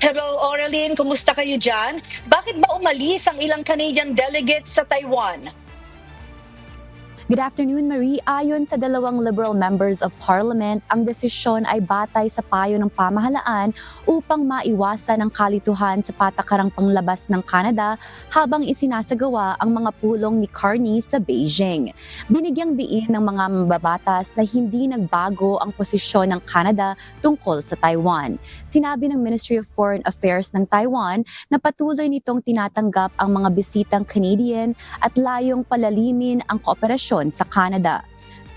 Hello, Oraline. Kumusta kayo dyan? Bakit ba umalis ang ilang Canadian delegates sa Taiwan? Good afternoon, Marie. Ayon sa dalawang Liberal members of Parliament, ang desisyon ay batay sa payo ng pamahalaan upang maiwasan ang kalituhan sa patakarang panglabas ng Canada habang isinasagawa ang mga pulong ni Carney sa Beijing. Binigyang diin ng mga mambabatas na hindi nagbago ang posisyon ng Canada tungkol sa Taiwan. Sinabi ng Ministry of Foreign Affairs ng Taiwan na patuloy nitong tinatanggap ang mga bisitang Canadian at layong palalimin ang kooperasyon sa Canada.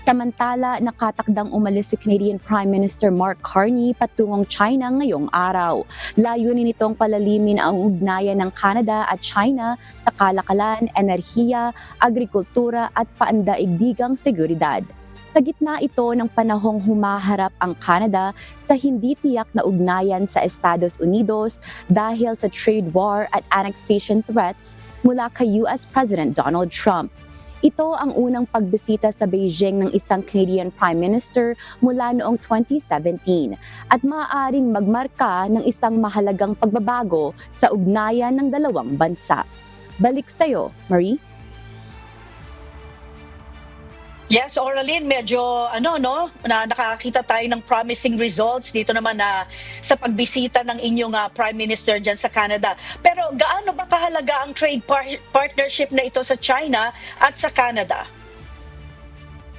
Samantala, nakatakdang umalis si Canadian Prime Minister Mark Carney patungong China ngayong araw. Layunin nitong palalimin ang ugnayan ng Canada at China sa kalakalan, enerhiya, agrikultura at paandaigdigang seguridad. Sa gitna ito ng panahong humaharap ang Canada sa hindi tiyak na ugnayan sa Estados Unidos dahil sa trade war at annexation threats mula kay US President Donald Trump. Ito ang unang pagbisita sa Beijing ng isang Canadian Prime Minister mula noong 2017 at maaaring magmarka ng isang mahalagang pagbabago sa ugnayan ng dalawang bansa. Balik sa'yo, Marie. Yes, Oraline, medyo nakakita tayo ng promising results dito naman na sa pagbisita ng inyong Prime Minister dyan sa Canada. Pero gaano ba kahalaga ang trade partnership na ito sa China at sa Canada?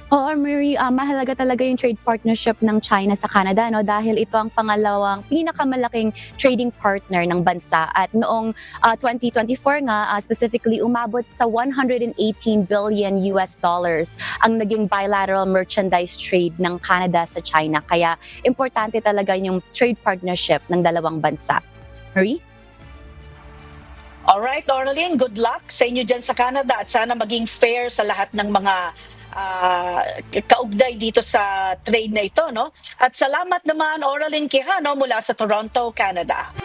Oo, Marie, mahalaga talaga yung trade partnership ng China sa Canada, no? Dahil ito ang pangalawang pinakamalaking trading partner ng bansa. At noong 2024 nga, specifically umabot sa 118 billion US dollars ang naging bilateral merchandise trade ng Canada sa China. Kaya importante talaga yung trade partnership ng dalawang bansa. Marie? Alright, Oraline, good luck sa inyo dyan sa Canada at sana maging fair sa lahat ng mga kaugnay dito sa trade na ito, no? At salamat naman, Oraline Quijano mula sa Toronto, Canada.